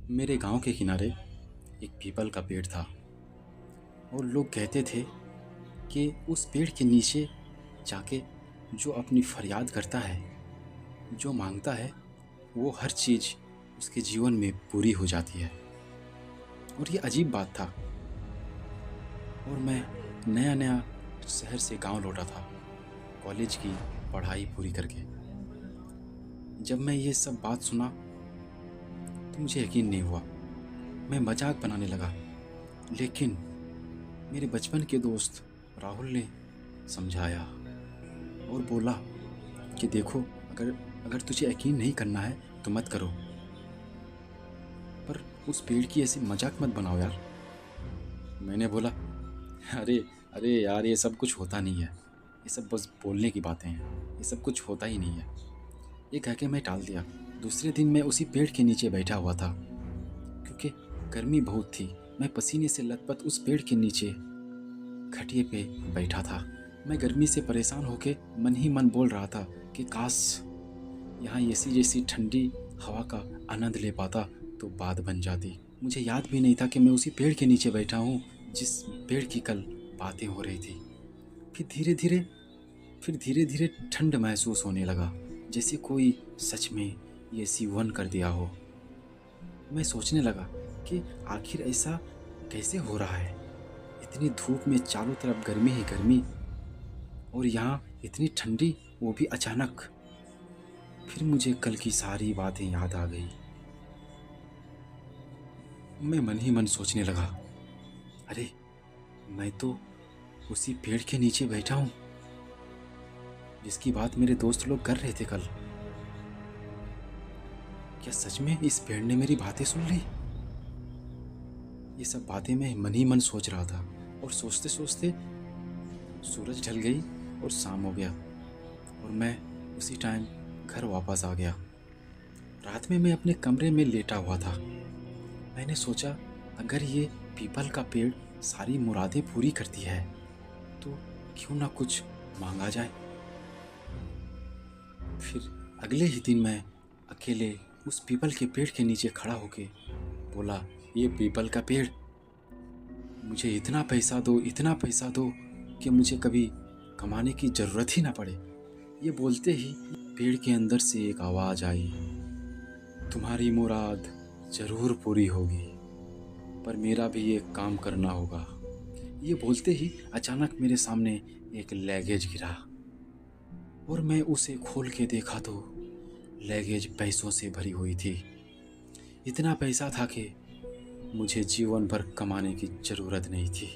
मेरे गांव के किनारे एक पीपल का पेड़ था और लोग कहते थे कि उस पेड़ के नीचे जाके जो अपनी फरियाद करता है, जो मांगता है, वो हर चीज़ उसके जीवन में पूरी हो जाती है। और ये अजीब बात था। और मैं नया नया शहर से गांव लौटा था, कॉलेज की पढ़ाई पूरी करके। जब मैं ये सब बात सुना तो मुझे यकीन नहीं हुआ। मैं मजाक बनाने लगा, लेकिन मेरे बचपन के दोस्त राहुल ने समझाया और बोला कि देखो, अगर अगर तुझे यकीन नहीं करना है तो मत करो, पर उस पेड़ की ऐसी मजाक मत बनाओ यार। मैंने बोला, अरे अरे यार, ये सब कुछ होता नहीं है, ये सब बस बोलने की बातें हैं, ये सब कुछ होता ही नहीं है। ये कह के मैं टाल दिया। दूसरे दिन मैं उसी पेड़ के नीचे बैठा हुआ था, क्योंकि गर्मी बहुत थी। मैं पसीने से लथपथ उस पेड़ के नीचे खटिए पे बैठा था। मैं गर्मी से परेशान होके मन ही मन बोल रहा था कि काश यहाँ एसी जैसी ठंडी हवा का आनंद ले पाता तो बात बन जाती। मुझे याद भी नहीं था कि मैं उसी पेड़ के नीचे बैठा हूँ जिस पेड़ की कल बातें हो रही थी। फिर धीरे धीरे फिर धीरे धीरे ठंड महसूस होने लगा, जैसे कोई सच में ये एसी वन कर दिया हो। मैं सोचने लगा कि आखिर ऐसा कैसे हो रहा है। इतनी धूप में चारों तरफ गर्मी ही गर्मी, और यहाँ इतनी ठंडी, वो भी अचानक। फिर मुझे कल की सारी बातें याद आ गई। मैं मन ही मन सोचने लगा, अरे मैं तो उसी पेड़ के नीचे बैठा हूँ जिसकी बात मेरे दोस्त लोग कर रहे थे कल। क्या सच में इस पेड़ ने मेरी बातें सुन ली? ये सब बातें मैं मन ही मन सोच रहा था, और सोचते सोचते सूरज ढल गई और शाम हो गया, और मैं उसी टाइम घर वापस आ गया। रात में मैं अपने कमरे में लेटा हुआ था। मैंने सोचा, अगर ये पीपल का पेड़ सारी मुरादें पूरी करती है तो क्यों ना कुछ मांगा जाए। फिर अगले ही दिन मैं अकेले उस पीपल के पेड़ के नीचे खड़ा होके बोला, ये पीपल का पेड़, मुझे इतना पैसा दो, इतना पैसा दो कि मुझे कभी कमाने की ज़रूरत ही ना पड़े। ये बोलते ही पेड़ के अंदर से एक आवाज़ आई, तुम्हारी मुराद ज़रूर पूरी होगी, पर मेरा भी एक काम करना होगा। ये बोलते ही अचानक मेरे सामने एक लगेज गिरा, और मैं उसे खोल के देखा तो लगेज पैसों से भरी हुई थी। इतना पैसा था कि मुझे जीवन भर कमाने की ज़रूरत नहीं थी।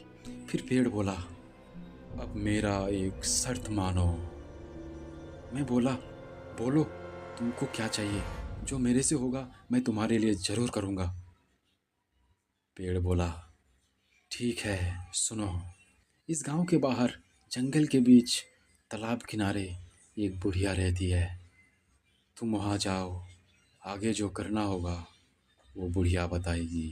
फिर पेड़ बोला, अब मेरा एक शर्त मानो। मैं बोला, बोलो, तुमको क्या चाहिए? जो मेरे से होगा मैं तुम्हारे लिए ज़रूर करूँगा। पेड़ बोला, ठीक है, सुनो। इस गांव के बाहर जंगल के बीच तालाब किनारे एक बुढ़िया रहती है। तुम वहाँ जाओ, आगे जो करना होगा वो बुढ़िया बताएगी।